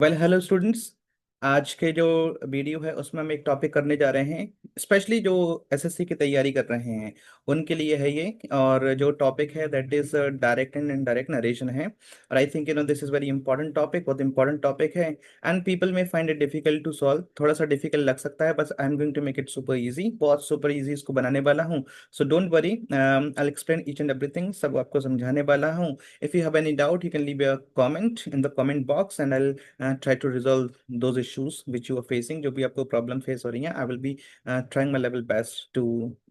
Hello students. आज के जो वीडियो है उसमें हम एक टॉपिक करने जा रहे हैं, स्पेशली जो एसएससी की तैयारी कर रहे हैं उनके लिए है ये। और जो टॉपिक है that is direct and indirect narration है। और I think this is very important topic, बहुत इंपॉर्टेंट टॉपिक है। And people may find it difficult to solve, थोड़ा सा डिफिकल्ट लग सकता है, बस I am going to make it super easy, बहुत सुपर इजी इसको बनाने वाला हूँ। So don't worry, I explain each and everything, सब आपको समझाने वाला हूँ। If you have any doubt you can leave a comment in the comment box and I try to resolve those issues which you are facing। जो भी आपको problem face हो रही है, I will B trying my level best to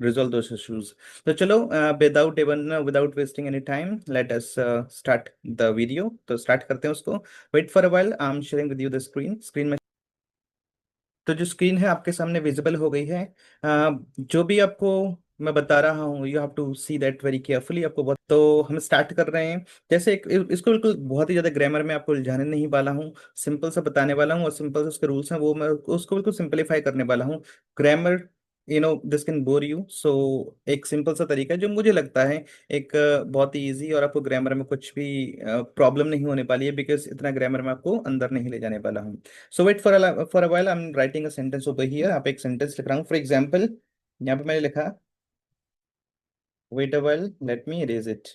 resolve those issues। तो चलो, without wasting any time, let us start the video. तो start करते हैं उसको। Wait for a while, I am sharing with you the screen में। तो जो screen है आपके सामने विजिबल हो गई है। जो भी आपको मैं बता रहा हूँ, you have to see that very carefully. आपको बहुत, तो हम स्टार्ट कर रहे हैं। जैसे इसको बिल्कुल बहुत ही ज़्यादा ग्रामर में आपको उलझाने नहीं वाला हूँ, सिंपल सा बताने वाला हूँ, और सिंपल से उसके रूल्स हैं वो मैं उसको बिल्कुल सिंपलीफाई करने वाला हूँ। Grammar, this can bore you, so एक सिंपल सा तरीका है जो मुझे लगता है एक बहुत ही ईजी, और आपको ग्रामर में कुछ भी प्रॉब्लम नहीं होने वाली है, बिकॉज इतना ग्रामर में आपको अंदर नहीं ले जाने वाला हूँ। So wait for a while, I am writing a sentence over here. आप एक सेंटेंस लिख रहा हूँ, फॉर एग्जांपल यहाँ पे मैंने लिखा, wait a while, let me erase it,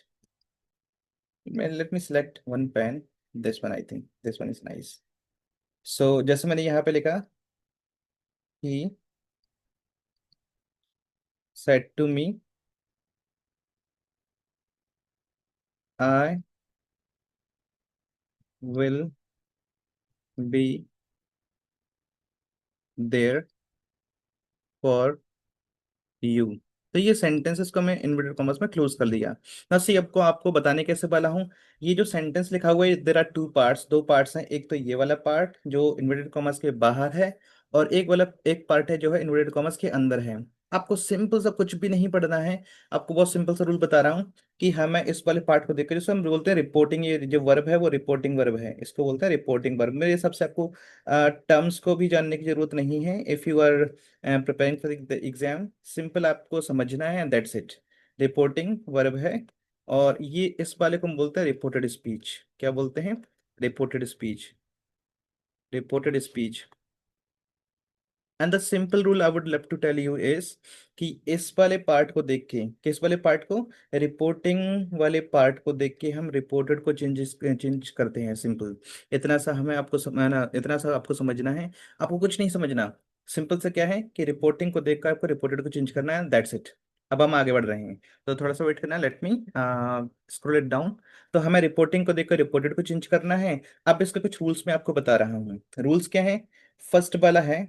let me select one pen, this one, I think this one is nice. So जैसे मैंने यहाँ पे लिखा, he said to me, I will be there for you. तो ये sentences को मैं inverted commas में क्लोज कर दिया। ना सी, आपको आपको बताने कैसे वाला हूँ। ये जो सेंटेंस लिखा हुआ है, देर आर टू पार्ट्स, दो पार्ट्स हैं। एक तो ये वाला पार्ट जो इन्वर्टेड कॉमर्स के बाहर है, और एक पार्ट है जो है इन्वर्टेड कॉमर्स के अंदर है। आपको सिंपल सा कुछ भी नहीं पढ़ना है। आपको बहुत सिंपल सा रूल बता रहा हूँ कि हमें इस वाले पार्ट को देखकर, जिसको हम बोलते हैं रिपोर्टिंग, ये जो वर्ब है वो रिपोर्टिंग वर्ब है, इसको बोलते हैं रिपोर्टिंग वर्ब। मेरे हिसाब से आपको टर्म्स को भी जानने की जरूरत नहीं है। If you are preparing for the exam, simple आपको समझना है, दैट्स इट। रिपोर्टिंग वर्ब है। और ये इस वाले को हम बोलते हैं रिपोर्टेड स्पीच। क्या बोलते हैं? Reported speech. Reported speech. And the simple rule I would love to tell you is कि इस वाले पार्ट को देख के, किस वाले पार्ट को, रिपोर्टिंग वाले पार्ट को देख के हम रिपोर्टेड को चेंज करते हैं, सिंपल। इतना सा हमें आपको समझना, इतना सा आपको समझना है, आपको कुछ नहीं समझना। सिंपल सा क्या है कि रिपोर्टिंग को देखकर आपको रिपोर्टेड को चेंज करना है, दैट्स इट। अब हम आगे बढ़ रहे हैं, तो थोड़ा सा वेट करना है, let me scroll it down. तो हमें रिपोर्टिंग को देखकर रिपोर्टेड को चेंज करना है। अब इसके कुछ रूल्स मैं आपको बता रहा हूँ। रूल्स क्या है? फर्स्ट वाला है,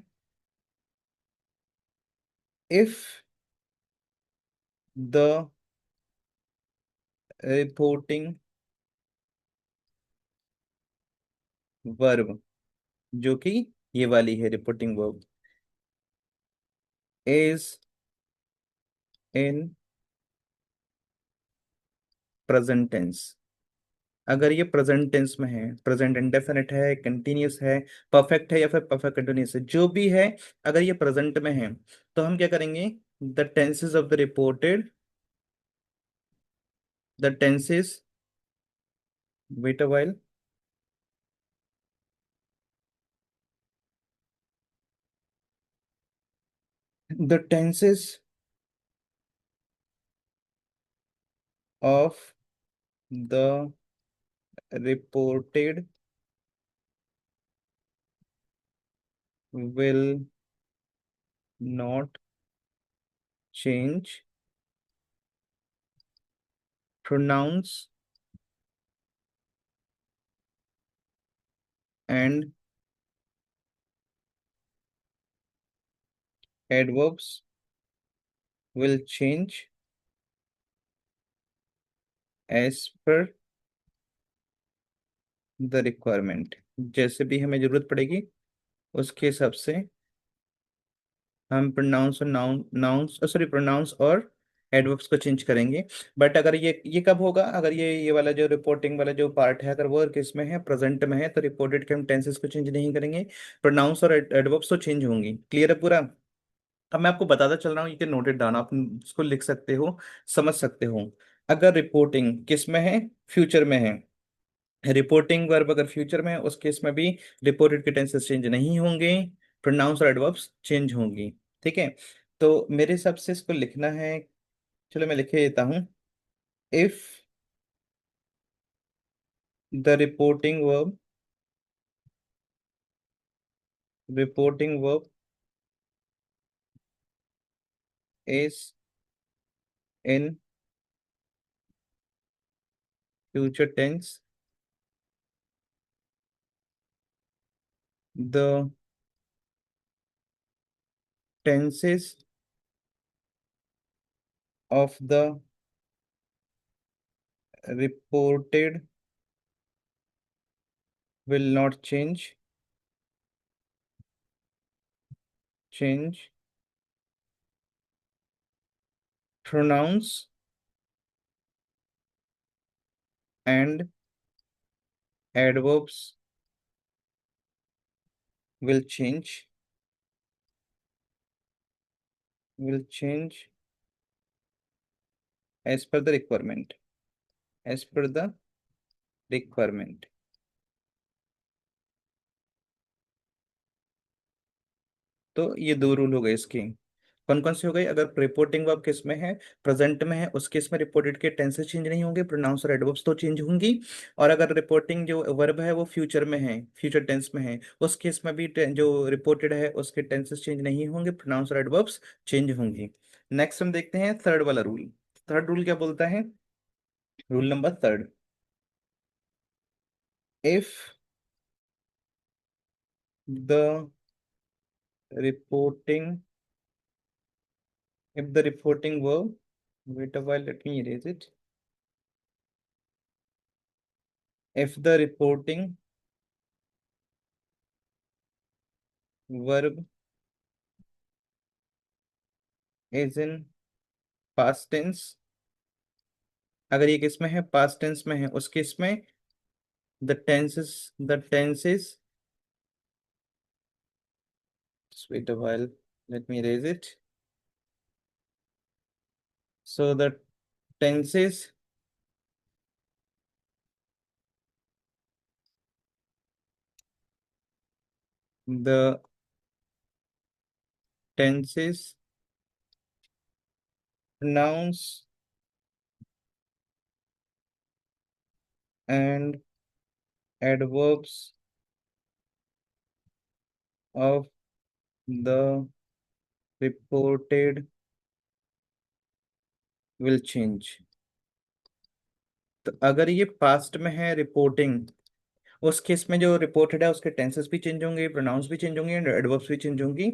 if the reporting verb, जो कि ये वाली है reporting verb, is in present tense। अगर ये प्रेजेंट टेंस में है, प्रेजेंट इंडेफिनिट है, कंटिन्यूस है, परफेक्ट है, या फिर परफेक्ट कंटिन्यूस है, जो भी है, अगर ये प्रेजेंट में है, तो हम क्या करेंगे? The tenses of the reported, the tenses, wait a while, the tenses of the reported will not change, pronouns and adverbs will change as per the requirement। जैसे भी हमें जरूरत पड़ेगी उसके हिसाब से हम प्रोनाउंस और नाउंस, सॉरी, प्रोनाउंस और एडवर्ब्स को चेंज करेंगे। बट अगर ये कब होगा? अगर ये वाला जो रिपोर्टिंग वाला जो पार्ट है, अगर वो किस में है, प्रेजेंट में है, तो रिपोर्टेड के हम टेंसेस को चेंज नहीं करेंगे, प्रोनाउंस और एडवर्ब्स तो चेंज होंगी। क्लियर है पूरा? अब मैं आपको बताता चल रहा हूँ, ये नोटेड डाउन, आप इसको लिख सकते हो, समझ सकते हो। अगर रिपोर्टिंग किस में है, फ्यूचर में है, रिपोर्टिंग वर्ब अगर फ्यूचर में है उस केस में भी रिपोर्टेड के टेंसेस चेंज नहीं होंगे, प्रोनाउंस और एडवर्ब्स चेंज होंगी। ठीक है, तो मेरे हिसाब से इसको लिखना है, चलो मैं लिखे देता हूँ। If the reporting verb is in future tense, the tenses of the reported will not change pronouns and adverbs will change as per the requirement। तो ये दो रूल हो गए इसके। कौन कौन से हो गए? अगर रिपोर्टिंग वर्ब किस में है, प्रेजेंट में है, उस केस में रिपोर्टेड के टेंसेस चेंज नहीं होंगे, प्रोनाउंस और एडवर्ब्स तो चेंज होंगी। और अगर रिपोर्टिंग जो वर्ब है वो फ्यूचर में है, फ्यूचर टेंस में है, उस केस में भी जो रिपोर्टेड है उसके टेंसेस चेंज नहीं होंगे, प्रोनाउंस और एडवर्ब्स चेंज होंगी। नेक्स्ट हम देखते हैं थर्ड वाला रूल। थर्ड रूल क्या बोलता है? Rule number third, if the reporting if the reporting verb, wait a while, let me erase it. If the reporting verb is in past tense, अगर ये किस में है, पास्ट टेंस में है, उस केस में the tenses, just wait a while, let me erase it. So the tenses the tenses pronouns and adverbs of the reported will change। तो अगर ये पास्ट में है रिपोर्टिंग, उस केस में जो रिपोर्टेड है उसके टेंसेस भी चेंज होंगे, प्रोनाउंस भी चेंज होंगे एंड एडवर्ब्स भी चेंज होंगी।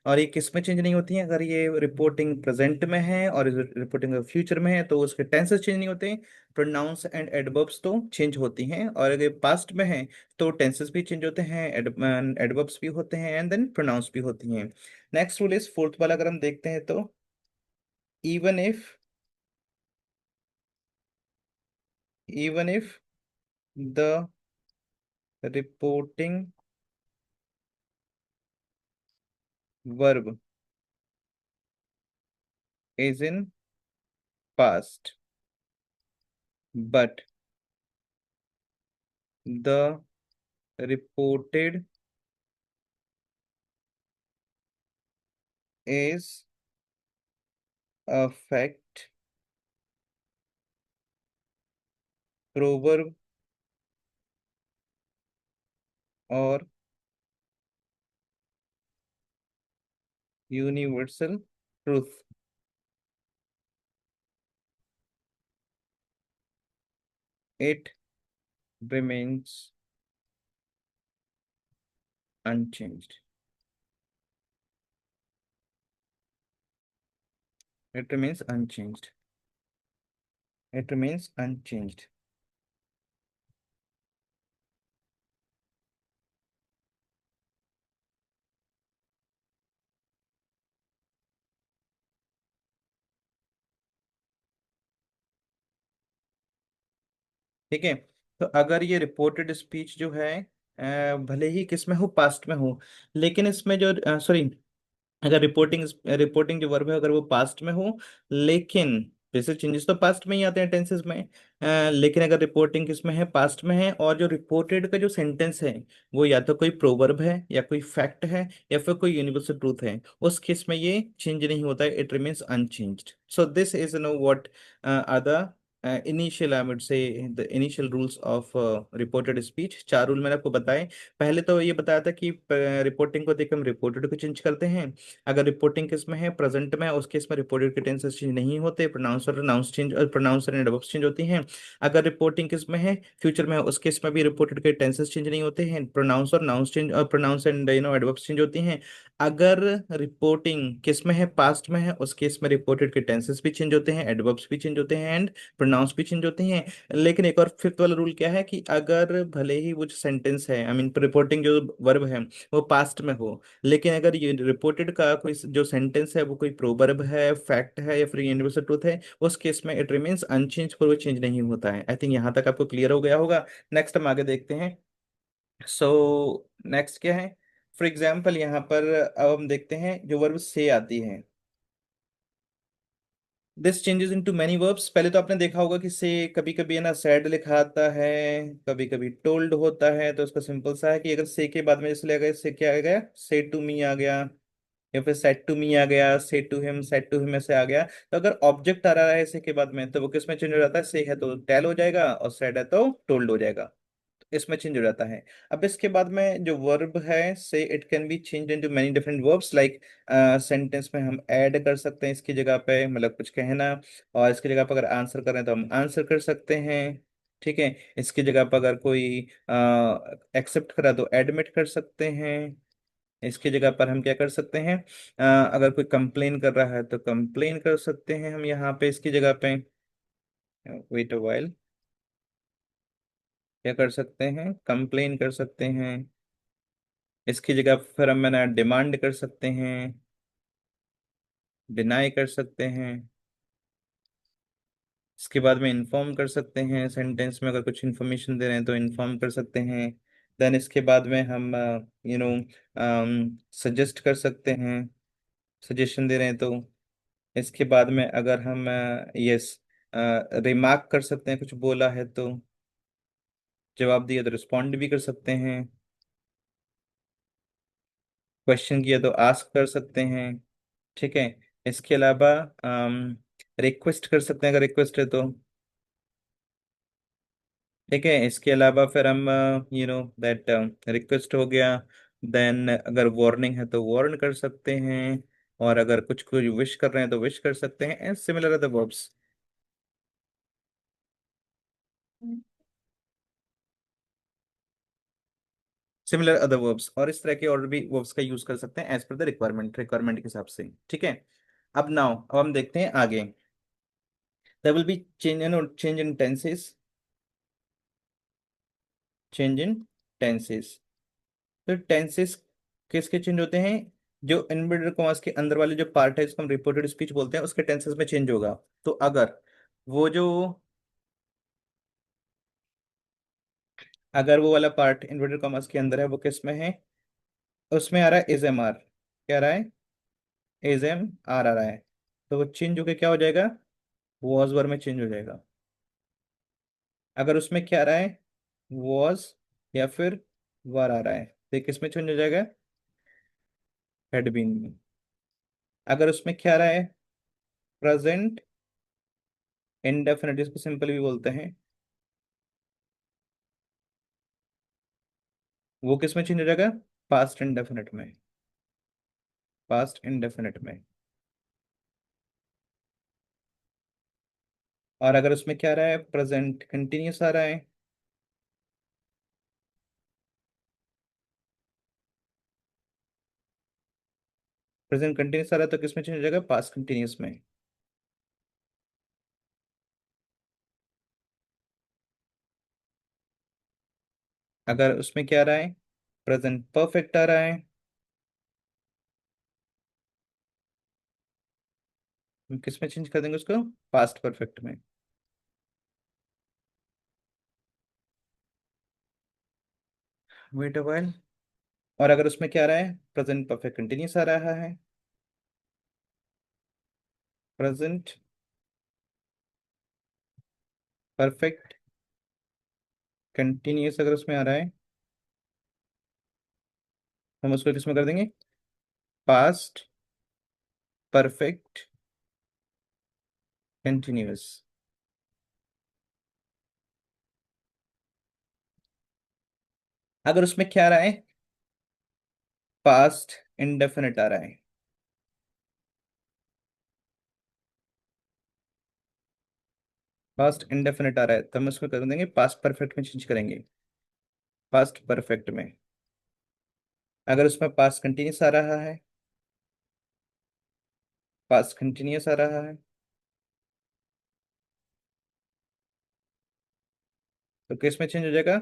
और ये किस में चेंज नहीं होती हैं? अगर ये रिपोर्टिंग प्रेजेंट में है और रिपोर्टिंग फ्यूचर में है तो उसके टेंसेस चेंज नहीं होते, प्रोनाउंस एंड एडवर्ब्स तो चेंज होती हैं। और अगर पास्ट में है तो टेंसेस भी चेंज होते हैं, एडवर्ब्स भी होते हैं एंड देन प्रोनाउंस भी होती हैं। नेक्स्ट रूल इज फोर्थ वाला, अगर हम देखते हैं तो even if even if the reporting verb is in past but the reported is a fact, proverb or universal truth, it remains unchanged। It remains unchanged। It remains unchanged। ठीक है, तो अगर ये रिपोर्टेड स्पीच जो है भले ही किस में हो, पास्ट में हो, लेकिन इसमें जो सॉरी, अगर रिपोर्टिंग रिपोर्टिंग जो वर्ब है अगर वो पास्ट में हो, लेकिन बेसिक चेंजेस तो पास्ट में ही आते हैं टेंसेस में। लेकिन अगर रिपोर्टिंग किसमें है, पास्ट में है, और जो रिपोर्टेड का जो सेंटेंस है वो या तो कोई प्रोवर्ब है या कोई फैक्ट है या फिर कोई यूनिवर्सल ट्रूथ है, उस केस में ये चेंज नहीं होता है, it remains unchanged. So this is no what are the initial, I would say the initial rules of reported speech. चार रूल मैंने आपको बताए। पहले तो ये बताया था कि रिपोर्टिंग को देख हम रिपोर्टेड को चेंज करते हैं। अगर रिपोर्टिंग किस में है, प्रेजेंट में है, उस केस में रिपोर्टेड के टेंसेस चेंज नहीं होते, प्रोनाउंस और नाउंस चेंज और प्रोनाउंस और एडवर्ब्स चेंज होती हैं। अगर रिपोर्टिंग किस में है, फ्यूचर में है, उस केस में भी रिपोर्टेड के टेंसेस चेंज नहीं होते हैं, प्रोनाउंस और नाउंस चेंज और प्रोनाउंस एंड एडवर्ब्स चेंज होती हैं। अगर रिपोर्टिंग किस में है, पास्ट में है, उस केस में रिपोर्टेड के टेंसेस भी चेंज होते हैं, एडवर्ब्स भी चेंज होते हैं एंड प्रोनाउंस भी चेंज होते हैं। लेकिन एक और फिफ्थ वाला रूल क्या है कि अगर भले ही वो जो सेंटेंस है, आई मीन रिपोर्टिंग जो वर्ब है वो पास्ट में हो, लेकिन अगर ये रिपोर्टेड का कोई जो सेंटेंस है वो कोई प्रोवर्ब है, फैक्ट है या फिर यूनिवर्सल ट्रूथ है, उस केस में इट रिमेन्स अनचेंज, पर वो चेंज नहीं होता है। आई थिंक यहाँ तक आपको क्लियर हो गया होगा। नेक्स्ट हम आगे देखते हैं। सो नेक्स्ट क्या है, फॉर एग्जाम्पल यहाँ पर अब हम देखते हैं जो वर्ब से आती है, this changes into many verbs. पहले तो आपने देखा होगा कि से कभी कभी है ना सैड लिखा आता है, कभी कभी टोल्ड होता है। तो उसका सिंपल सा है कि अगर से के बाद में जैसे लगा से क्या आ गया, से टू मी आ गया, या फिर सेट टू मी आ गया, say to him, said to him ऐसे आ गया। तो अगर ऑब्जेक्ट आ रहा है से के बाद में तो वो किस में चेंज हो जाता है, से है तो टेल हो जाएगा और सेड है तो टोल्ड हो जाएगा, इसमें चेंज हो जाता है। अब इसके बाद में जो वर्ब है से, it can be change into many different verbs, like sentence में हम ऐड कर सकते हैं इसकी जगह पे, मतलब कुछ कहना, और इसकी जगह पर अगर आंसर करें तो हम आंसर कर सकते हैं। ठीक है, इसकी जगह पर अगर कोई एक्सेप्ट करा तो एडमिट कर सकते हैं। इसकी जगह पर हम क्या कर सकते हैं, अगर कोई कंप्लेन कर रहा है तो कंप्लेन कर सकते हैं हम यहाँ पे इसकी जगह पे। वेट अ while, क्या कर सकते हैं, कंप्लेन कर सकते हैं। इसकी जगह फिर हम है ना डिमांड कर सकते हैं, डिनाई कर सकते हैं। इसके बाद में इंफॉर्म कर सकते हैं, सेंटेंस में अगर कुछ इन्फॉर्मेशन दे रहे हैं तो इंफॉर्म कर सकते हैं। देन इसके बाद में हम यू नो सजेस्ट कर सकते हैं, सजेशन दे रहे हैं तो। इसके बाद में अगर हम यस रिमार्क कर सकते हैं, कुछ बोला है तो, जवाब दिया तो रिस्पॉन्ड भी कर सकते हैं, क्वेश्चन किया तो आस्क कर सकते हैं। ठीक है, इसके अलावा रिक्वेस्ट कर सकते हैं अगर रिक्वेस्ट है तो। ठीक है, इसके अलावा फिर हम दैट रिक्वेस्ट हो गया। देन अगर वार्निंग है तो वार्न कर सकते हैं, और अगर कुछ कुछ विश कर रहे हैं तो विश कर सकते हैं, and similar other verbs. Similar other verbs और इस तरह के और भी वर्ब्स का यूज कर सकते हैं as per the requirement, requirement के हिसाब से। ठीक है, अब हम देखते हैं आगे। There will be change in tenses, change in tenses. तो टेंसेस किसके चेंज होते हैं, जो इनवर्टेड कॉमास के अंदर वाले जो पार्ट है जिसको हम रिपोर्टेड स्पीच बोलते हैं उसके टेंसेस में चेंज होगा। तो अगर वो वाला पार्ट इन्वर्टेड कॉमास के अंदर है वो किस में है, उसमें आ रहा है इज एम आर, क्या आ रहा है, इज एम आर आ रहा है, तो वो चेंज होके क्या हो जाएगा, वॉज वर में चेंज हो जाएगा। अगर उसमें क्या आ रहा है, वॉज या फिर वर आ रहा है, तो ये किस में चेंज हो जाएगा, हैड बीन में। अगर उसमें क्या आ रहा है, प्रेजेंट इंडेफिनिट, इसको सिंपल भी बोलते हैं, वो किस में चेंज हो जाएगा, पास्ट इंडेफिनिट में, पास्ट इंडेफिनिट में। और अगर उसमें क्या आ रहा है, प्रेजेंट कंटिन्यूस आ रहा है, प्रेजेंट कंटिन्यूस आ रहा है तो किस में चेंज हो जाएगा, पास्ट कंटिन्यूस में। अगर उसमें क्या आ रहा है, प्रेजेंट परफेक्ट आ रहा है, हम किस में चेंज कर देंगे उसको, पास्ट परफेक्ट में। Wait a while. और अगर उसमें क्या आ रहा है, प्रेजेंट परफेक्ट कंटिन्यूस आ रहा है, प्रेजेंट परफेक्ट कंटिन्यूस अगर उसमें आ रहा है, हम उसको किसमें कर देंगे? Past perfect continuous. अगर उसमें क्या आ रहा है? पास्ट इंडेफिनिट आ रहा है। पास्ट इंडेफिनिट आ रहा है तो हम उसमें कर देंगे पास्ट परफेक्ट में चेंज करेंगे, पास्ट परफेक्ट में। अगर उसमें पास्ट कंटिन्यूस आ रहा है, पास्ट कंटिन्यूस आ रहा है, तो किस में चेंज हो जाएगा?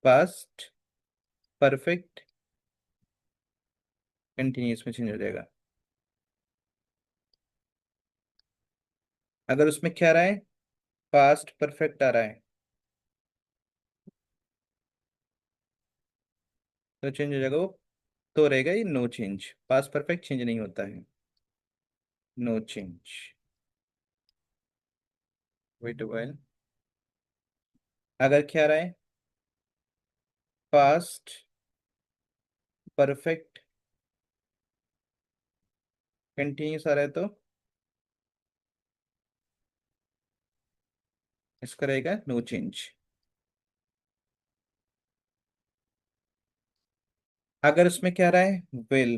पास्ट परफेक्ट कंटिन्यूस में चेंज हो जाएगा। अगर उसमें क्या आ रहा है? पास्ट परफेक्ट आ रहा है, तो चेंज हो जाएगा वो। तो रहेगा ये no change, past perfect change नहीं होता है। No change. Wait while. अगर क्या आ रहा है? पास्ट परफेक्ट कंटिन्यूस आ रहा है, तो इसका रहेगा नो चेंज। अगर उसमें क्या आ रहा है? विल,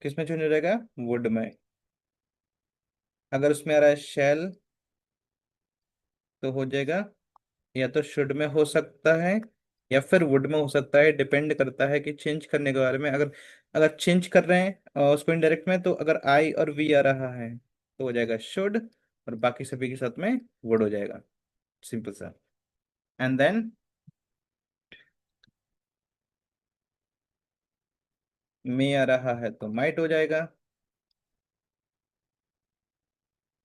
किस में चेंज हो जाएगा? वुड में। अगर उसमें आ रहा है शैल, तो हो जाएगा या तो शुड में हो सकता है या फिर वुड में हो सकता है, डिपेंड करता है कि चेंज करने के बारे में। अगर अगर चेंज कर रहे हैं उसको इनडायरेक्ट में, तो अगर आई और वी आ रहा है तो हो जाएगा शुड, और बाकी सभी के साथ में वुड हो जाएगा। सिंपल सा। एंड देन मे आ रहा है तो माइट हो जाएगा,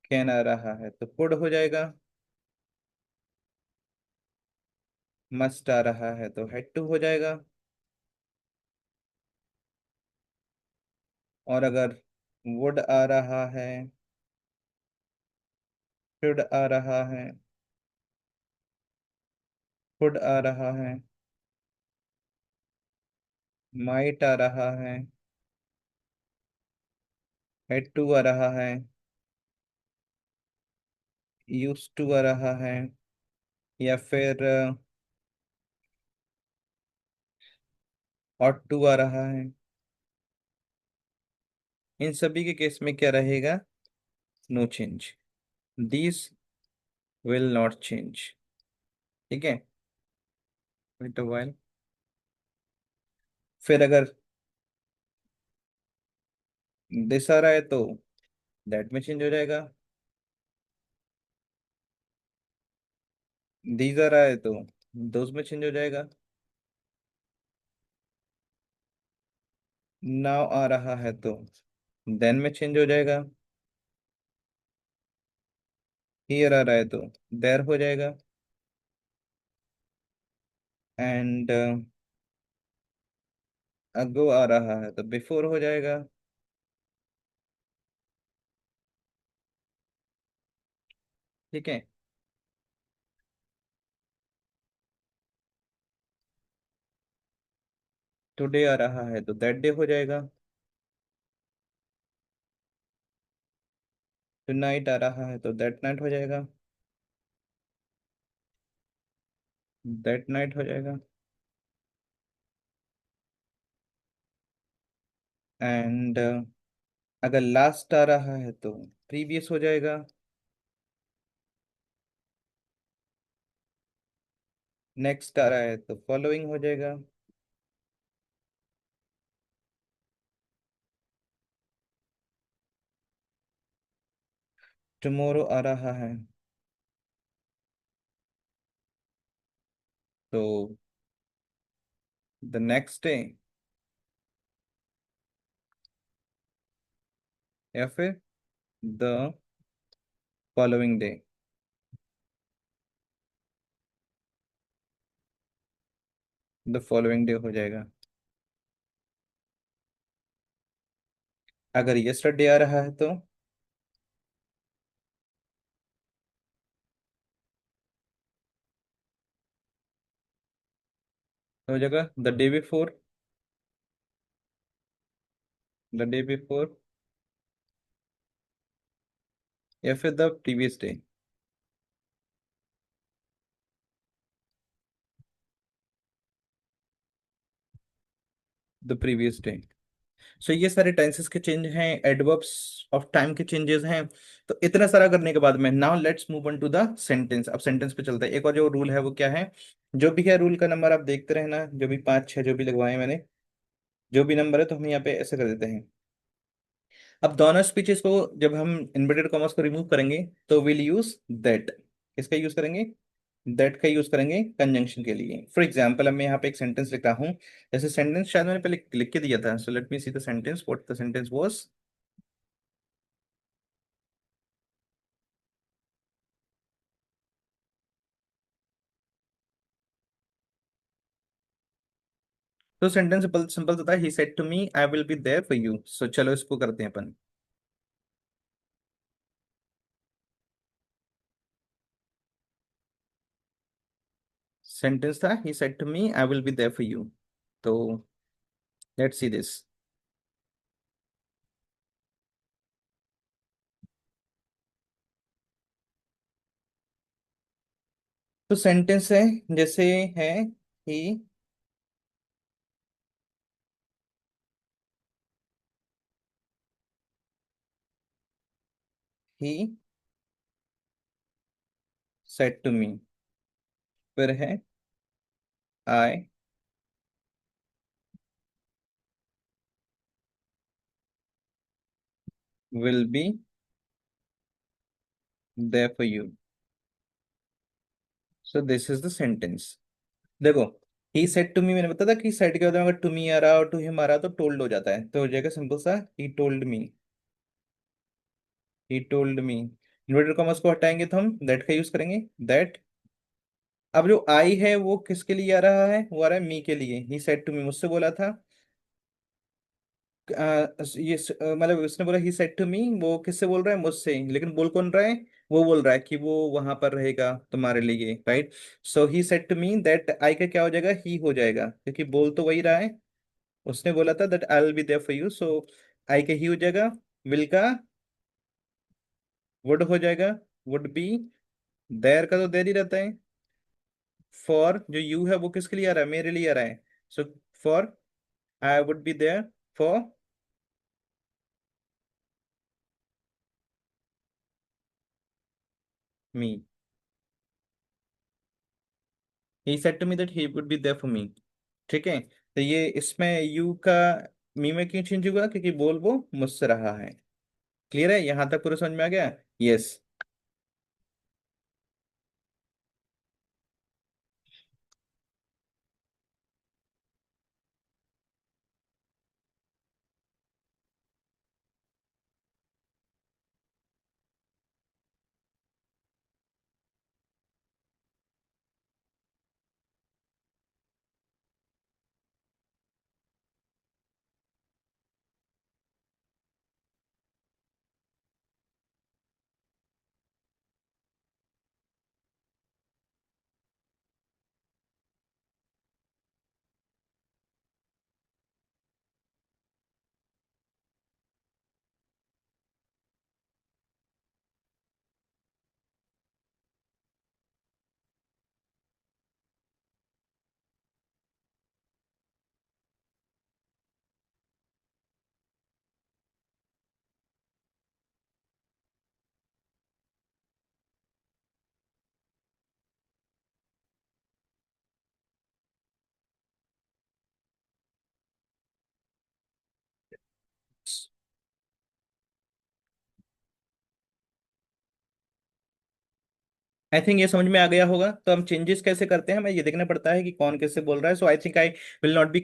कैन आ रहा है तो कुड हो जाएगा, मस्ट आ रहा है तो हैड टू हो जाएगा, और अगर वुड आ रहा है, शुड आ रहा है, कुड आ रहा है, माइट आ रहा है, हेड टू आ रहा है, यूज टू आ रहा है, या फिर ऑट टू आ रहा है, इन सभी के केस में क्या रहेगा? No change. These will not change. ठीक है। Wait a while. फिर अगर दिस आ रहा है तो दैट में चेंज हो जाएगा, दीज आ रहा है तो दोज में चेंज हो जाएगा, नाउ आ रहा है तो देन में चेंज हो जाएगा, हियर आ रहा है तो देयर हो जाएगा, एंड अगो आ रहा है तो बिफोर हो जाएगा। ठीक है। टुडे आ रहा है तो दैट डे हो जाएगा, टुनाइट आ रहा है तो दैट नाइट हो जाएगा, दैट नाइट हो जाएगा, एंड अगर लास्ट आ रहा है तो प्रीवियस हो जाएगा, नेक्स्ट आ रहा है तो फॉलोइंग हो जाएगा, टुमारो आ रहा है तो द नेक्स्ट डे, या फिर the following day. The following day हो जाएगा। अगर यस्टरडे आ रहा है तो तो हो जाएगा the day before, the day before, या फिर the previous day, the previous day. So ये सारे टेंसेस के चेंज हैं, एडवर्ब्स ऑफ टाइम के चेंजेस हैं। तो इतना सारा करने के बाद में now let's move on to the sentence. अब सेंटेंस पे चलते हैं। एक और जो रूल है वो क्या है, जो भी है रूल का नंबर आप देखते रहना, जो भी पाँच छह जो भी लगवाए मैंने, जो भी नंबर है तो हम यहाँ पे ऐसे कर देते हैं। अब दोनों स्पीचेस को जब हम इन्वर्टेड कॉमर्स को रिमूव करेंगे तो विल यूज दैट। किसका यूज करेंगे, दैट का यूज करेंगे कंजंक्शन के लिए। फॉर एग्जाम्पल अब मैं यहाँ पे एक सेंटेंस लिख रहा हूँ, जैसे सेंटेंस शायद मैंने पहले लिख के दिया था, so let me see the sentence what the sentence was. तो सेंटेंस सिंपल सिंपल था, he said to me I will be there for you. So चलो इसको करते हैं अपन। सेंटेंस था he said to me I will be there for you. तो let's see this. तो सेंटेंस है जैसे है, ही ही सेड टू मी, फिर है I will be there for you. So this is the sentence. देखो, ही सेड टू मी मैंने बताया था कि सेड के बाद में अगर टू मी आ रहा और टू हिम आ रहा तो टोल्ड हो जाता है, तो हो जाएगा सिंपल सा he told me, he told me. Inverted commas को हटाएंगे तो हम दैट का यूज करेंगे, दैट। अब जो आई है वो किसके लिए आ रहा है, वो आ रहा है मी के लिए। ही सेड टू मी मुझसे बोला था, मतलब उसने बोला ही सेड टू मी, वो किससे बोल रहा है, मुझसे। लेकिन बोल कौन रहा है, वो बोल रहा है कि वो वहां पर रहेगा तुम्हारे लिए, right. So he said to me that I का क्या हो जाएगा, ही हो जाएगा, क्योंकि बोल तो वही रहा है। उसने बोला था that I will be there for you, so I का ही हो जाएगा, विल का वुड हो जाएगा, वुड बी। देयर का तो देर ही रहता है। फॉर जो यू है वो किसके लिए आ रहा है, मेरे लिए आ रहा है। So for I would be there for me. He said to me that he would be there for me. ठीक है, तो ये इसमें यू का मी में क्यों चेंज हुआ, क्योंकि बोल वो मुझसे रहा है। क्लियर है, यहां तक पूरा समझ में आ गया। यस। आई थिंक ये समझ में आ गया होगा। तो हम चेंजेस कैसे करते हैं, हमें ये देखना पड़ता है कि कौन कैसे बोल रहा है। So I think I will not be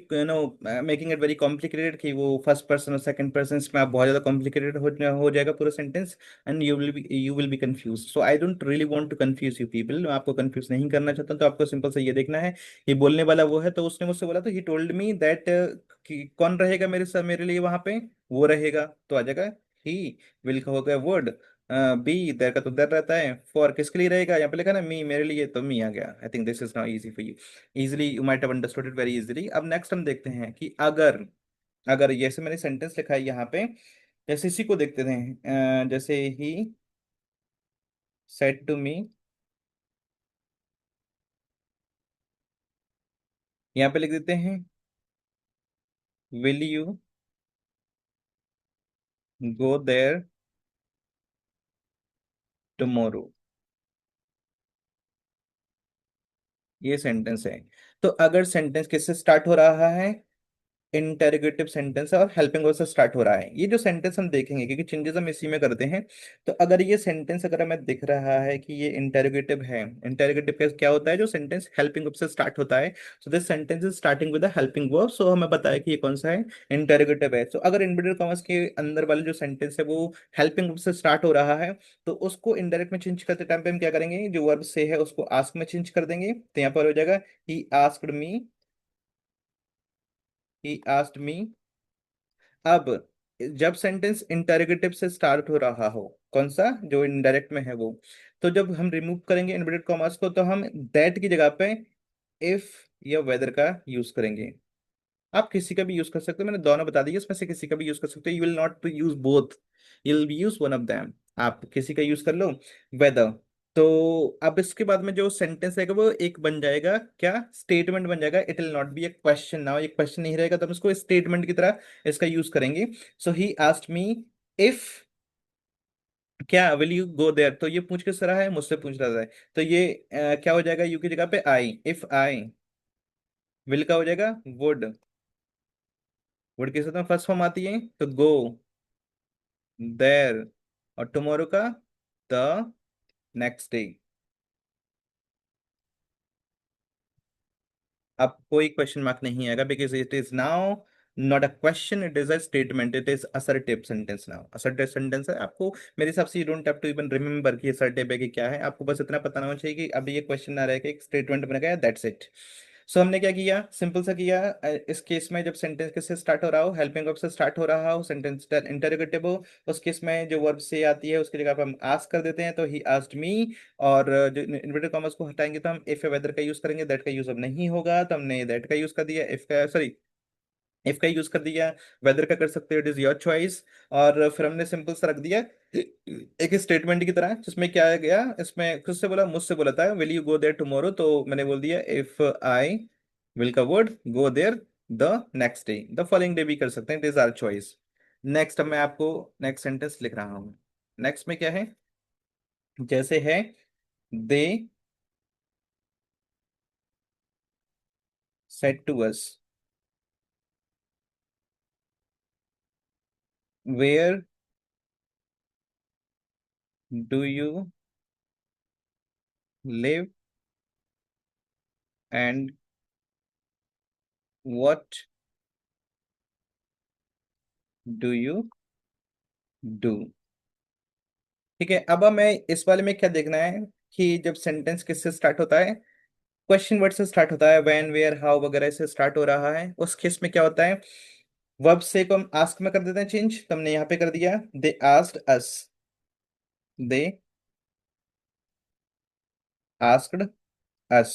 making it very complicated, कि वो फर्स्ट पर्सन और सेकंड पर्सन में आप बहुत ज्यादा कॉम्प्लिकेटेड हो जाएगा पूरा sentence, and you will be confuse. So I don't really want to confuse you people, मैं आपको कंफ्यूज नहीं करना चाहता हूं। तो आपको सिंपल से ये देखना है, ये बोलने वाला वो है, तो उसने मुझसे बोला तो ही टोल्ड मी दैट, कि कौन रहेगा मेरे साथ मेरे लिए वहां पे, वो रहेगा, तो आ जाएगा ही। विल का हो गया वर्ड, बी देर का तो देर रहता है, फॉर किसके लिए रहेगा, यहाँ पे लिखा ना मी, मेरे लिए, तो मी आ गया। आई think this is now easy for you, easily you might have understood it very easily. अब नेक्स्ट हम देखते हैं कि अगर, अगर जैसे मैंने सेंटेंस लिखा है यहाँ पे, जैसे इसी को देखते हैं, जैसे ही सेड टू मी, यहाँ पे लिख देते हैं will you go there tomorrow. ये सेंटेंस है। तो अगर सेंटेंस किससे स्टार्ट हो रहा है, इंटेरोगेटिव सेंटेंस है और हेल्पिंग वर्ब से स्टार्ट हो रहा है, ये जो सेंटेंस हम देखेंगे क्योंकि चेंजेस हम इसी में करते हैं। तो अगर ये सेंटेंस अगर हमें दिख रहा है कि ये इंटेरोगेटिव है, इंटेरोगेटिव का क्या होता है, जो सेंटेंस हेल्पिंग वर्ब से स्टार्ट होता है, so this sentence is starting with the helping verb, so हमें बताया कि ये कौन सा है, इंटेरोगेटिव है। सो अगर इनवर्टेड कॉमर्स के अंदर वाले जो सेंटेंस है वो हेल्पिंग वर्ब से स्टार्ट हो रहा है, तो उसको इंडायरेक्ट में चेंज करते टाइम पे हम क्या करेंगे, जो वर्ब से है उसको आस्क में चेंज कर देंगे, तो यहाँ पर हो जाएगा he asked me, he asked me. अब जब सेंटेंस इंटरोगेटिव से स्टार्ट हो रहा हो, कौन सा, जो इनडायरेक्ट में है वो, तो जब हम रिमूव करेंगे इन्वर्टेड कॉमास को, तो हम दैट की जगह पे इफ या वेदर का यूज करेंगे। आप किसी का भी यूज कर सकते हो, मैंने दोनों बता दिए, इसमें से किसी का भी यूज कर सकते हो, you will not to use both, you will use one of them. आप किसी का यूज कर लो, वेदर। तो अब इसके बाद में जो सेंटेंस रहेगा वो एक बन जाएगा, क्या, स्टेटमेंट बन जाएगा। It will not B A question, now ये क्वेश्चन नहीं रहेगा, तो हम इसको स्टेटमेंट की तरह इसका यूज करेंगे। सो ही आस्क्ड मी इफ, क्या, विल यू गो देयर, तो ये पूछ किस रहा है, मुझसे पूछ रहा है, तो ये क्या हो जाएगा, यू की जगह पे आई, इफ आई, विल का हो जाएगा वुड, वुड के साथ में फर्स्ट फॉर्म आती है तो गो देयर, और टुमारो का द नेक्स्ट डे। अब कोई क्वेश्चन मार्क नहीं आएगा, because it is now not a question, it is a statement, it is assertive sentence. Now assertive sentence है, आपको मेरे हिसाब से you don't have to even remember कि असर्टिव है कि क्या है, आपको बस इतना पता होना चाहिए कि अभी ये क्वेश्चन ना रह के एक स्टेटमेंट बन गया, दैट्स इट। सो हमने क्या किया, सिंपल सा किया, इस केस में जब सेंटेंस किससे स्टार्ट हो रहा हो, हेल्पिंग वर्ब से स्टार्ट हो रहा हो, सेंटेंस इंटरोगेटिव हो, उस केस में जो वर्ब से आती है उसकी जगह पे हम आस्क कर देते हैं, तो ही आस्क्ड मी। और जो इन्वर्टेड कॉमर्स को हटाएंगे तो हम इफ या वेदर का यूज करेंगे, दैट का यूज अब नहीं होगा, तो हमने दैट का यूज कर दिया, इफ का, सॉरी, इफ का यूज कर दिया, वेदर का कर सकते हो, इट इज योर चॉइस। और फिर हमने सिंपल सा रख दिया एक स्टेटमेंट की तरह, जिसमें क्या है गया, इसमें खुद से बोला, मुझसे बोला था will you go there tomorrow, तो मैंने बोल दिया इफ आई विल का word go there the next day, the following day भी कर सकते हैं, it is our choice. Next अब मैं आपको नेक्स्ट सेंटेंस लिख रहा हूँ। नेक्स्ट में क्या है, जैसे है they said to us, where do you live and what do you do. ठीक है, अब हमें इस वाले में क्या देखना है, कि जब सेंटेंस किससे स्टार्ट होता है, क्वेश्चन वर्ड से स्टार्ट होता है, व्हेन वेयर हाउ वगैरह से स्टार्ट हो रहा है, उस केस में क्या होता है, वर्ब से को हम आस्क में कर देते हैं चेंज, तो हमने यहाँ पे कर दिया they asked us, they asked us.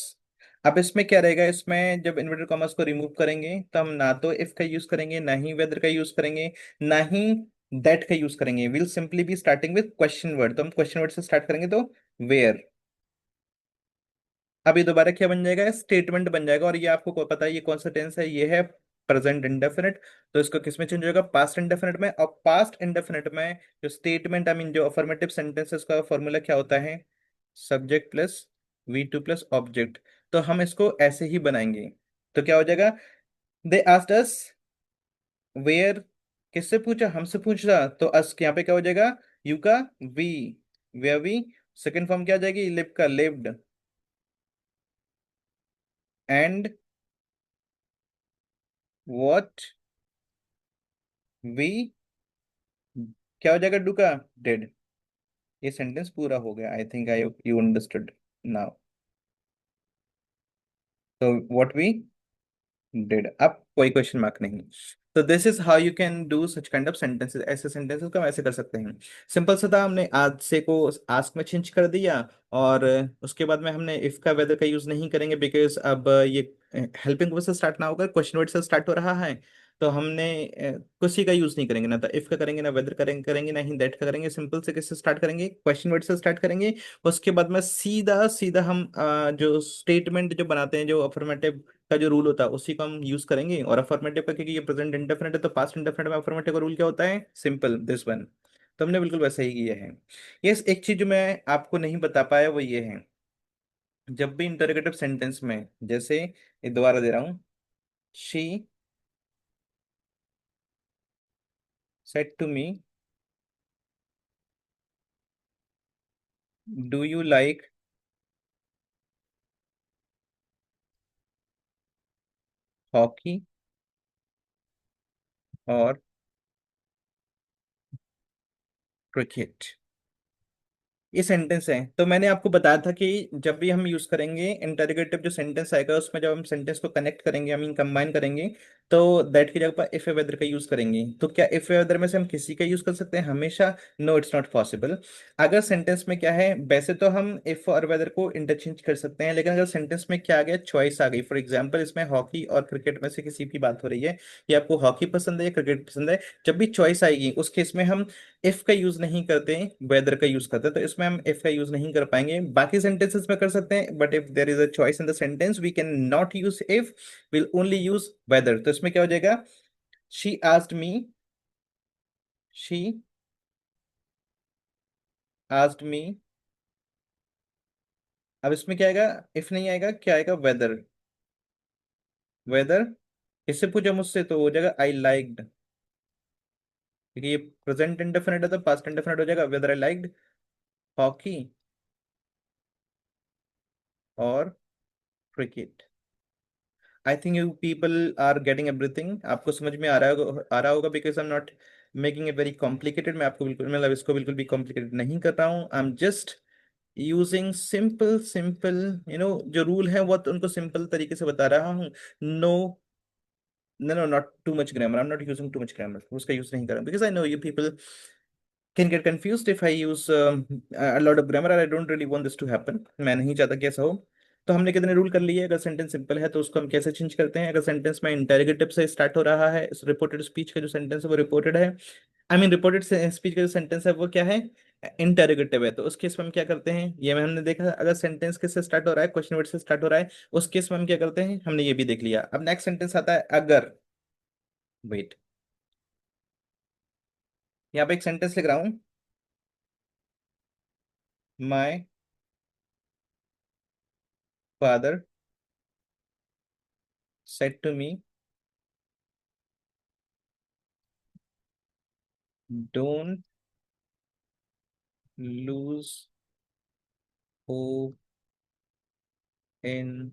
अब इसमें क्या रहेगा, इसमें जब इन्वर्टेड कॉमर्स को रिमूव करेंगे तो हम ना तो इफ का यूज करेंगे, ना ही वेदर का यूज करेंगे, ना ही दैट का यूज करेंगे, will simply be starting with question word, तो हम क्वेश्चन वर्ड से स्टार्ट करेंगे, तो वेयर। अब ये दोबारा क्या बन जाएगा, स्टेटमेंट बन जाएगा, और ये आपको पता है ये कौन सा टेंस है, ये है प्रेजेंट इंडेफिनिट, तो इसको किस में चेंज होगा, पास्ट इंडेफिनिट में। और पास्ट इंडेफिनिट में जो स्टेटमेंट, आई मीन जो अफर्मेटिव सेंटेंसेस का फॉर्मूला क्या होता है, subject plus V two plus object, तो हम इसको ऐसे ही बनाएंगे। तो क्या हो जाएगा, दे आस्क्ड अस वेयर, किससे पूछा, हमसे पूछा, तो अस यहाँ पे क्या हो जाएगा, यू का we, where we, second form क्या आ जाएगी, लिव का लिव्ड, एंड व्हाट वी, क्या हो जाएगा, डू का डिड। ये सेंटेंस पूरा हो गया, आई think I you understood now. तो व्हाट वी डिड, अब कोई क्वेश्चन मार्क नहीं। तो this is how you can do such kind of sentences, ऐसे सेंटेंसेस को हम ऐसे कर सकते हैं। सिंपल सा था, हमने आज से को आस्क में चेंज कर दिया, और उसके बाद में हमने इफ का वेदर का यूज नहीं करेंगे, बिकॉज अब ये हेल्पिंग वर्ब से स्टार्ट ना होकर क्वेश्चन वर्ड से स्टार्ट हो रहा है। तो हमने किसी का यूज नहीं करेंगे, ना तो इफ का करेंगे, ना वेदर करेंगे करेंगे, ना ही दैट का करेंगे। सिंपल से किससे स्टार्ट करेंगे, क्वेश्चन वर्ड से स्टार्ट करेंगे। उसके बाद में सीधा सीधा हम जो स्टेटमेंट जो बनाते हैं, जो अफर्मेटिव का जो रूल होता है उसी को हम यूज करेंगे। और अफर्मेटिव का, क्योंकि ये प्रेजेंट इंडेफिनिट है, तो पास्ट इंडेफिनिट में अफर्मेटिव का रूल क्या होता है, सिंपल, दिस वन। तो हमने बिल्कुल वैसा ही किया है। यस, एक चीज जो मैं आपको नहीं बता पाया वो ये है, जब भी इंटरोगेटिव सेंटेंस में, जैसे ये दोबारा दे रहा हूँ, she said to me, do you like hockey और क्रिकेट। ये सेंटेंस है। तो मैंने आपको बताया था कि जब भी हम यूज करेंगे इंटरोगेटिव जो सेंटेंस आएगा, उसमें जब हम सेंटेंस को कनेक्ट करेंगे, आई मीन कंबाइन करेंगे, तो दैट की जगह पर इफ ए वेदर का यूज करेंगे। तो क्या इफ ए वेदर में से हम किसी का यूज कर सकते हैं हमेशा? No, it's not possible. अगर सेंटेंस में क्या है, वैसे तो हम इफ और वेदर को इंटरचेंज कर सकते हैं, लेकिन अगर सेंटेंस में क्या आ गया, चॉइस आ गई, फॉर एग्जाम्पल इसमें हॉकी और क्रिकेट में से किसी की बात हो रही है, कि आपको हॉकी पसंद है या क्रिकेट पसंद है, जब भी चॉइस आएगी उस केस में हम इफ का यूज नहीं करते, वेदर का यूज करते हैं। तो इसमें हम इफ का यूज नहीं कर पाएंगे। बाकी सेंटेंसेस में कर सकते हैं, but if there is a choice in the sentence we can not use if, will only use whether. तो इसमें क्या हो जाएगा, she asked me, she asked me. अब इसमें क्या आएगा, इफ नहीं आएगा, क्या आएगा, वेदर। वेदर इससे पूछा मुझसे तो हो जाएगा आई लाइक्ड, क्योंकि ये प्रेजेंट इंडेफिनिट है तो पास्ट इंडेफिनिट हो जाएगा, वेदर आई लाइक्ड हॉकी और cricket. I think you people are getting everything, आपको समझ में आ रहा होगा, because I am not making it very complicated. मैं आपको बिल्कुल, मतलब इसको बिल्कुल भी कॉम्प्लिकेटेड नहीं कर रहा हूँ। I am just using simple simple, जो रूल है वो तो उनको सिंपल तरीके से बता रहा हूँ। No, no no, not too much grammar, I am not using too much grammar, उसका यूज नहीं कर रहा हूँ, because I know you people can get confused if I use a lot of grammar, and I don't really want this to happen. मैं नहीं चाहता कि ऐसा हो। तो हमने कितने रूल कर लिए, अगर सेंटेंस सिंपल है तो उसको हम कैसे चेंज करते हैं, अगर सेंटेंस में इंटेरोगेटिव से स्टार्ट हो रहा है, रिपोर्टेड स्पीच का जो सेंटेंस है वो रिपोर्टेड है, आई मीन रिपोर्टेड स्पीच का जो सेंटेंस है वो क्या है, इंटेरोगेटिव है, तो उस केस में हम क्या करते हैं, ये में हमने देखा। अगर सेंटेंस किससे स्टार्ट हो रहा है, क्वेश्चन वर्ड से स्टार्ट हो रहा है, उस केस में हम क्या करते हैं, हमने ये भी देख लिया। अब नेक्स्ट सेंटेंस आता है अगर, वेट, यहाँ पे एक सेंटेंस लिख रहा हूँ, my father said to me, don't lose hope in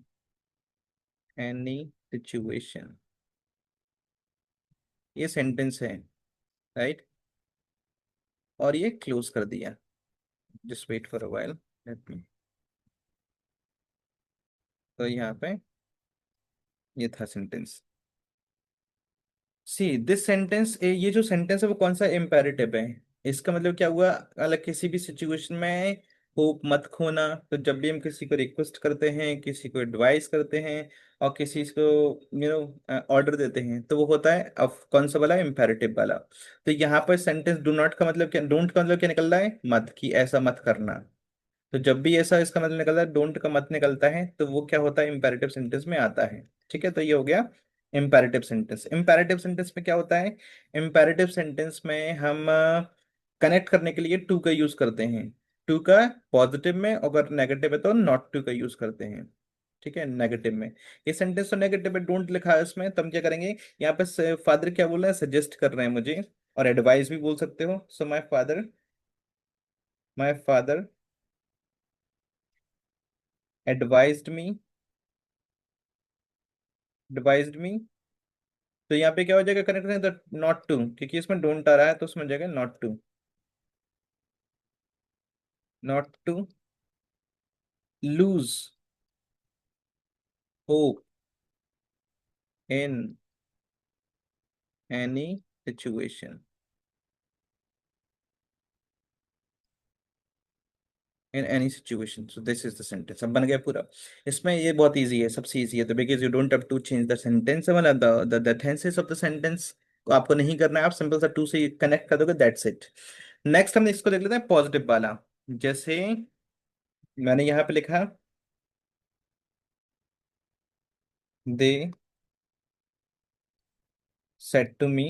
any situation। ये सेंटेंस है, राइट, और ये क्लोज कर दिया। Just wait for a while, let me. तो यहाँ पे ये था सेंटेंस। सी दिस सेंटेंस, ये जो सेंटेंस है वो कौन सा इम्पेरेटिव है, इसका मतलब क्या हुआ, अलग किसी भी सिचुएशन में होप मत खोना। तो जब भी हम किसी को रिक्वेस्ट करते हैं, किसी को एडवाइस करते हैं, और किसी को ऑर्डर देते हैं, तो वो होता है अब कौन सा वाला, इम्पेरेटिव वाला। तो यहाँ पर सेंटेंस डू नॉट का मतलब क्या, डोंट का मतलब क्या निकल रहा है, मत, कि ऐसा मत करना। तो जब भी ऐसा इसका मतलब निकलता है, डोंट का मत निकलता है, तो वो क्या होता है, इंपेरेटिव सेंटेंस में आता है। ठीक है, तो ये हो गया इंपेरेटिव सेंटेंस। इंपेरेटिव सेंटेंस में क्या होता है, इंपेरेटिव सेंटेंस में हम कनेक्ट करने के लिए टू का यूज करते हैं। टू का पॉजिटिव में, अगर नेगेटिव है तो नॉट टू का यूज करते हैं। ठीक है, नेगेटिव में। ये सेंटेंस तो नेगेटिव में डोंट लिखा है इसमें, तब क्या करेंगे, यहाँ पे फादर क्या बोल रहे हैं, सजेस्ट कर रहे हैं मुझे, और एडवाइस भी बोल सकते हो। So my father advised me, advised me. तो यहाँ पे क्या हो जाएगा, कनेक्ट करें तो नॉट टू, क्योंकि इसमें डोंट आ रहा है, तो उसमें हो जाएगा not to, not to lose hope in any situation, in any situation, so this is the sentence. अब बन गया पूरा। इसमें ये बहुत इजी है, सबसे इजी है, तो because you don't have to change the sentence, मतलब the tenses of the sentence को आपको नहीं करना है, आप सिंपल सा टू से कनेक्ट कर दोगे, दैट्स इट। नेक्स्ट हम इसको देख लेते हैं पॉजिटिव वाला। जैसे मैंने यहाँ पे लिखा, they said to me,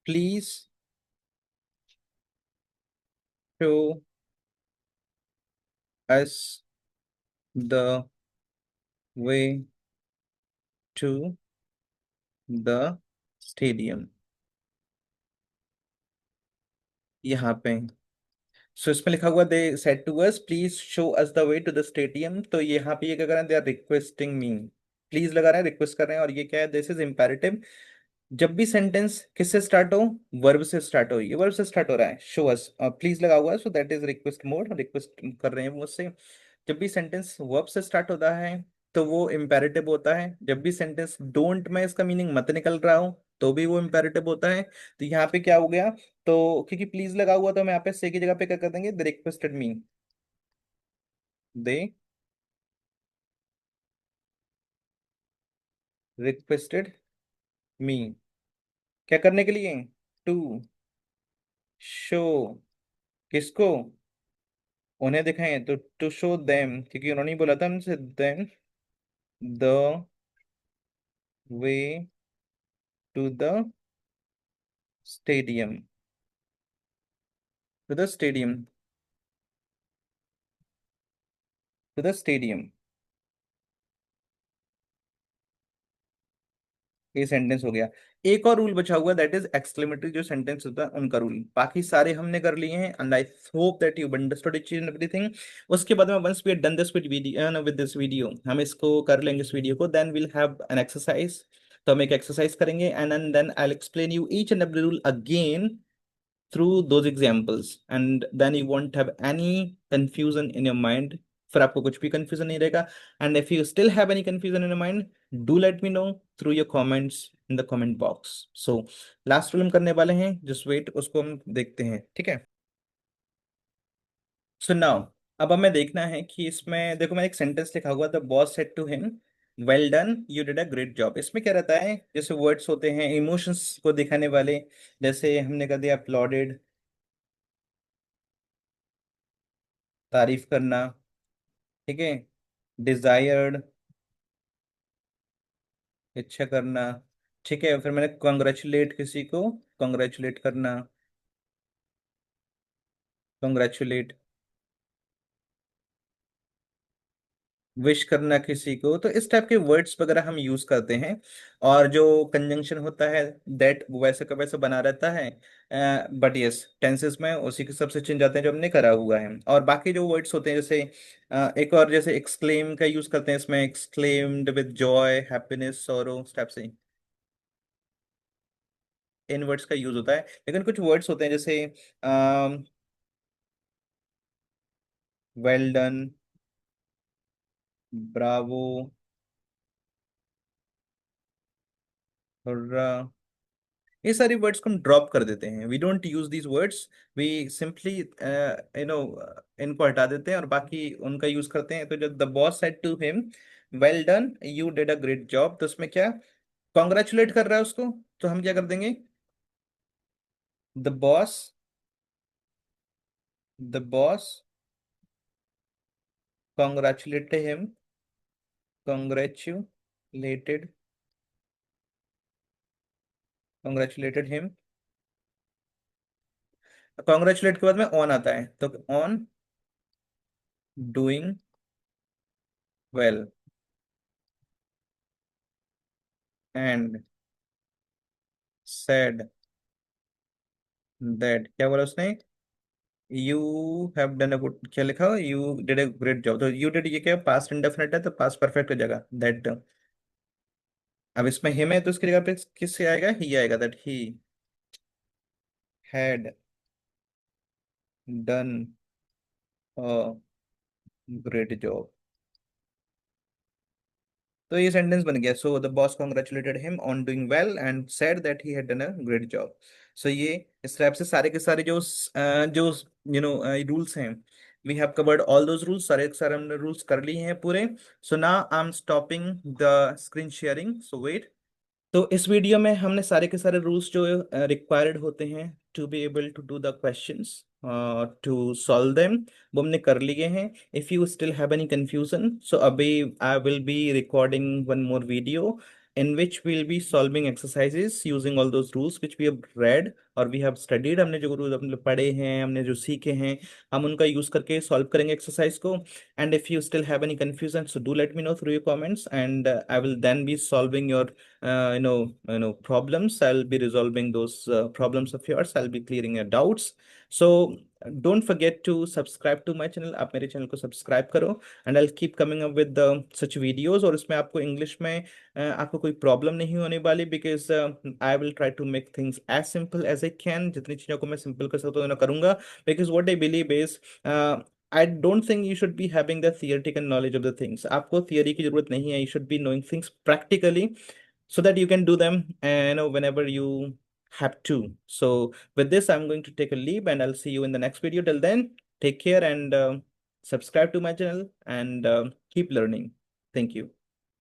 please show us the way to the stadium. यहाँ पे सो इसमें लिखा हुआ, they said to us please show us the way to the stadium, तो यहाँ पे ये क्या कर रहे हैं, they are requesting me, please लगा रहे हैं, रिक्वेस्ट कर रहे हैं, और ये क्या है, दिस इज इम्पेरेटिव। जब भी सेंटेंस किससे स्टार्ट हो, वर्ब से स्टार्ट हो, ये वर्ब से स्टार्ट हो रहा है, शो अस, प्लीज लगा हुआ है, so that is request mode, request कर रहे हैं मुझसे। जब भी सेंटेंस वर्ब से स्टार्ट होता है तो वो इम्पेरेटिव होता है। जब भी सेंटेंस डोंट में इसका मीनिंग मत निकल रहा हो तो भी वो इम्पेरेटिव होता है। तो यहाँ पे क्या हो गया, तो क्योंकि प्लीज लगा हुआ तो हम यहाँ पे से की जगह पे क्या कर देंगे, they requested me, they requested मी, क्या करने के लिए, टू शो, किसको, उन्हें दिखाएं, तो टू शो देम, क्योंकि उन्होंने ही बोला था हमसे, them the way to the stadium, to the stadium, to the stadium. ये सेंटेंस हो गया। एक और रूल बचा हुआ, दैट इज एक्सक्लेमेटरी जो सेंटेंस होता है उनका रूल, बाकी सारे हमने कर लिए हैं, and I hope that you understood each and everything. उसके बाद में once we done this with this video, हम इसको कर लेंगे इस वीडियो को, then will have an exercise. तो हम एक एक्सरसाइज करेंगे, and then I explain you each and every rule again through those examples, and then you won't have any confusion in your mind, फिर आपको कुछ भी confusion नहीं रहेगा। And if you still have any confusion in your mind, do let me know through your comments in the comment box. So last rule हम करने वाले हैं, just wait, उसको हम देखते हैं, ठीक है। So now अब हमें देखना है कि इसमें देखो, मैं एक सेंटेंस लिखा हुआ, the boss said to him, well done you did a great job. इसमें क्या रहता है, जैसे वर्ड्स होते हैं इमोशंस को दिखाने वाले, जैसे हमने कर दिया अपलॉडेड, तारीफ करना, ठीक है, डिजायर्ड, इच्छा करना, ठीक है, फिर मैंने कॉन्ग्रेचुलेट किसी को, कॉन्ग्रेचुलेट करना, कॉन्ग्रेचुलेट, विश करना किसी को, तो इस टाइप के वर्ड्स वगैरह हम यूज करते हैं। और जो कंजंक्शन होता है, दैट वैसे का वैसे बना रहता है, बट यस टेंसेस में उसी के सबसे चेंज आते हैं जो हमने करा हुआ है। और बाकी जो वर्ड्स होते हैं, जैसे एक और जैसे एक्सक्लेम का यूज करते हैं, इसमें exclaimed with Joy, happiness, sorrow, इस टाइप से इन वर्ड्स का यूज होता है। लेकिन कुछ वर्ड्स होते हैं जैसे वेल डन, ब्रावो, हुर्रा, ये सारी वर्ड्स को हम ड्रॉप कर देते हैं, we don't use these words, we simply no इनको हटा देते हैं और बाकी उनका यूज करते हैं। तो जब the boss said to him, well done you did a great job, तो उसमें क्या, कॉन्ग्रेचुलेट कर रहा है उसको, तो हम क्या कर देंगे, the boss, the boss congratulated him, congratulated, congratulated him, congratulate के बाद में ऑन आता है, तो on doing well, and said that, क्या बोला उसने, you have done a good, क्या लिखा हो, you did a great job, तो यू डिड ये क्या पास्ट इंडेफिनिट है, तो पास्ट परफेक्ट हो जाएगा, दैट। अब इसमें हिम है तो उसकी जगह पे किससे आएगा, ही आएगा, that he had done a great job. तो ये सेंटेंस बन गया, so the boss congratulated him on doing well and said that he had done a great job. So ये इस टाइप से सारे के सारे जो रूल्स हैं, we have covered all those rules, सारे के सारे हमने रूल्स कर लिए हैं पूरे। So now I am stopping the screen sharing, so wait. तो इस वीडियो में हमने सारे के सारे रूल्स जो रिक्वायर्ड होते हैं to be able to do the questions, to solve them, वो हमने कर लिए हैं। If you still have any confusion, so अभी I will be recording one more video in which we'll be solving exercises using all those rules which we have read और we have studied। हमने जो rule अपने पढ़े हैं, हमने जो सीखे हैं, हम उनका यूज करके सॉल्व करेंगे एक्सरसाइज को। and if you still have any confusion, so do let me know through your comments, and I will then be solving your problems. I'll be resolving those problems of yours. I'll be clearing your doubts. So don't forget to subscribe to my channel। आप मेरे channel को subscribe करो, and I keep coming up with such videos. और इसमें आपको English में आपको कोई प्रॉब्लम नहीं होने वाली, because I will try to make things as simple as I can. जितनी चीज़ों को मैं सिंपल कर सकता हूँ मैं करूंगा, because what I believe is I don't think you should be having the theoretical knowledge of the things। आपको theory की जरूरत नहीं है, you should be knowing things practically so that you can do them whenever you have to। So with this I'm going to take a leave, and I'll see you in the next video. Till then, take care, and subscribe to my channel, and keep learning। Thank you।